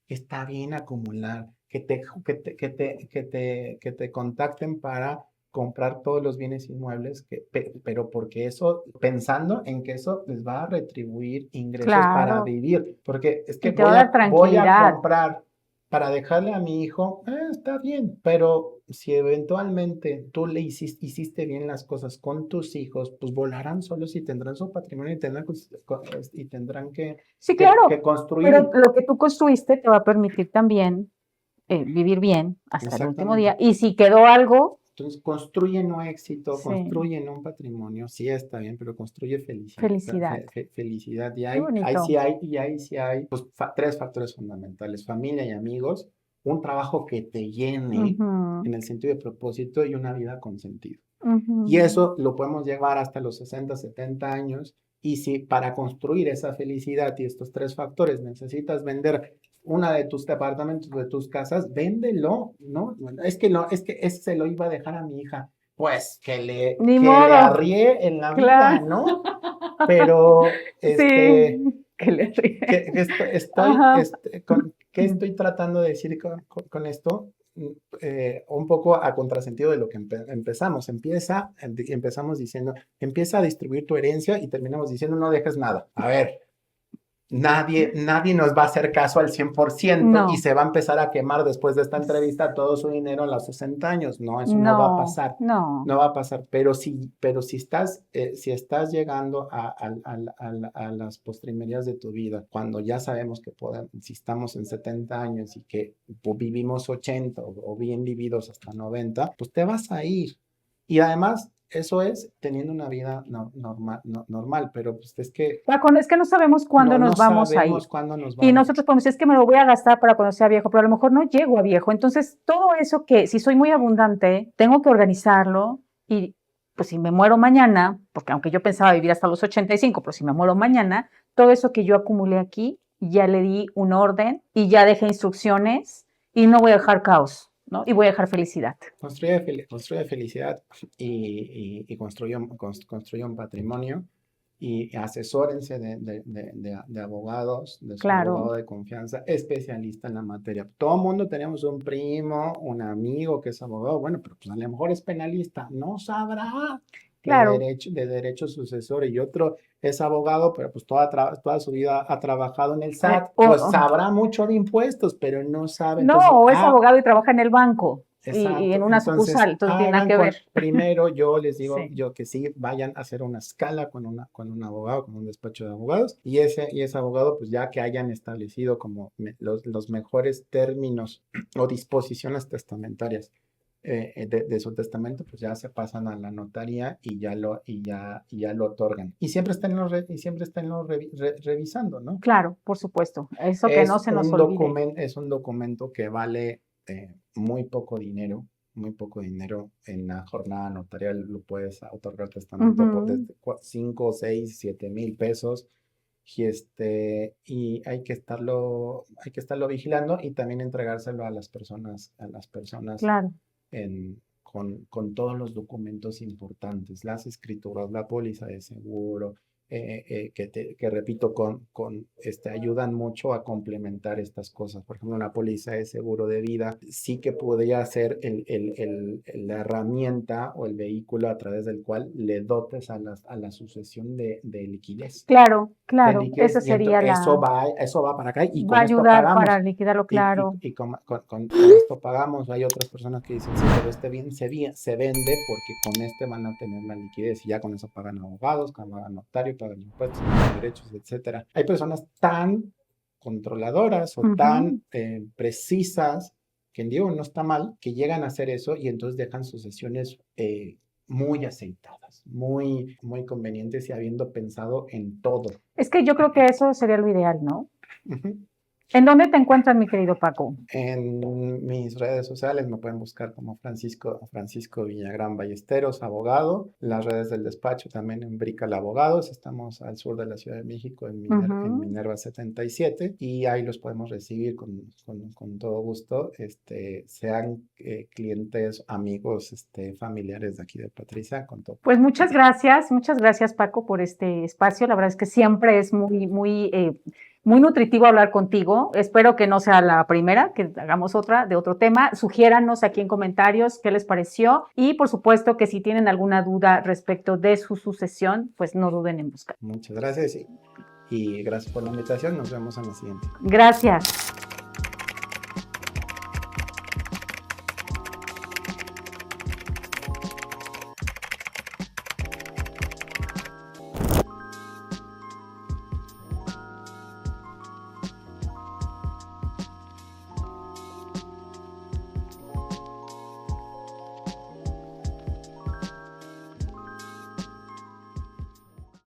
Está bien acumular, que te contacten para comprar todos los bienes inmuebles, pero porque eso, pensando en que eso les va a retribuir ingresos para
Claro.
vivir, porque es que
Y te va a dar
voy a
tranquilidad.
comprar para dejarle a mi hijo, está bien, pero si eventualmente tú hiciste bien las cosas con tus hijos, pues volarán solos y tendrán su patrimonio y tendrán
Sí,
que
claro. Pero
construir.
lo que tú construiste te va a permitir también vivir bien hasta el último
Exactamente.
día. Y si quedó algo,
Entonces, construyen un éxito,
sí,
construyen un patrimonio, sí está bien, pero construye felicidad,
felicidad.
felicidad. Y
Qué bonito.
ahí sí hay, pues, tres factores fundamentales: familia y amigos, un trabajo que te llene
Ujú,
en el sentido de propósito y una vida con sentido. Y
ujú.
eso lo podemos llevar hasta los 60, 70 años. Y si para construir esa felicidad y estos tres factores necesitas vender una de tus departamentos, de tus casas, véndelo, ¿no? Bueno, es que no, es que ese se lo iba a dejar a mi hija. Pues
Ni
que le
modo,
arríe en la vida,
claro.
¿no? Pero,
Sí, que le ríe. Ajá.
¿qué estoy tratando de decir con esto? Un poco a contrasentido de lo que empezamos. Empezamos diciendo, empieza a distribuir tu herencia y terminamos diciendo, no dejes nada. A ver, nadie nos va a hacer caso al 100% y
No,
se va a empezar a quemar después de esta entrevista todo su dinero a los 60 años. No, eso no va a
no,
pasar.
no.
No va a pasar, pero si estás llegando a las postrimerías de tu vida, cuando ya sabemos que si estamos en 70 años y que vivimos 80 o bien vividos hasta 90, pues te vas a ir. Y además, eso es teniendo una vida normal, pero pues es que
Paco, es que no sabemos cuándo
no
nos vamos a ir.
sabemos cuándo nos
Y
vamos.
nosotros podemos decir, es que me lo voy a gastar para cuando sea viejo, pero a lo mejor no llego a viejo. Entonces, todo eso que si soy muy abundante, tengo que organizarlo y pues si me muero mañana, porque aunque yo pensaba vivir hasta los 85, pero si me muero mañana, todo eso que yo acumulé aquí, ya le di un orden y ya dejé instrucciones y no voy a dejar caos, ¿no? Y voy a dejar felicidad.
Construye felicidad y construye un patrimonio y asesórense de abogados, de su
Claro,
abogado de confianza, especialista en la materia. Todo el mundo tenemos un primo, un amigo que es abogado, bueno, pero pues a lo mejor es penalista, no sabrá
claro.
de derecho sucesor y otro es abogado, pero pues toda su vida ha trabajado en el SAT, pues sabrá mucho de impuestos, pero no sabe.
No,
Entonces,
o es abogado y trabaja en el banco y en
exacto.
una
Entonces,
sucursal, entonces no tiene nada que ver.
primero yo les digo
Sí,
yo que sí vayan a hacer una escala con un abogado, con un despacho de abogados, y ese abogado, pues ya que hayan establecido como los mejores términos o disposiciones testamentarias de su testamento, pues ya se pasan a la notaría y ya lo otorgan. Y siempre estén revisando, ¿no?
claro, por supuesto. Eso que no se nos olvide.
Es un documento que vale muy poco dinero en la jornada notarial. Lo puedes otorgar testamento por
Ujú,
desde 5, 6, 7,000 pesos. Y hay que estarlo vigilando y también entregárselo a las personas
claro.
con todos los documentos importantes, las escrituras, la póliza de seguro, que repito, ayudan mucho a complementar estas cosas. Por ejemplo, una póliza de seguro de vida sí que podría ser la herramienta o el vehículo a través del cual le dotes a la sucesión de liquidez.
Claro,
De
claro. Esa
liquidez, y
sería
eso va para acá y
va a
con esto
ayudar para
pagamos.
liquidarlo, claro.
Con esto pagamos. Hay otras personas que dicen, sí, pero este bien se vende porque con este van a tener la liquidez y ya con eso pagan abogados, pagan notario, pagan impuestos, pagan derechos, etcétera. Hay personas tan controladoras o
Ujú.
tan precisas, que digo, no está mal, que llegan a hacer eso y entonces dejan sus sesiones muy aceitadas, muy convenientes y habiendo pensado en todo.
Es que yo creo que eso sería lo ideal, ¿no?
Ujú.
¿En dónde te encuentras, mi querido Paco?
En mis redes sociales me pueden buscar como Francisco Villagrán Ballesteros, abogado. Las redes del despacho también en Brical Abogados. Estamos al sur de la Ciudad de México, en
Ujú.
Minerva 77. Y ahí los podemos recibir con todo gusto. Sean clientes, amigos, familiares de aquí de Patricia, con todo.
Pues muchas gracias Paco por este espacio. La verdad es que siempre es muy nutritivo hablar contigo. Espero que no sea la primera, que hagamos otra de otro tema. Sugiéranos aquí en comentarios qué les pareció y por supuesto que si tienen alguna duda respecto de su sucesión, pues no duden en buscar.
Muchas gracias y gracias por la invitación. Nos vemos en la siguiente.
Gracias.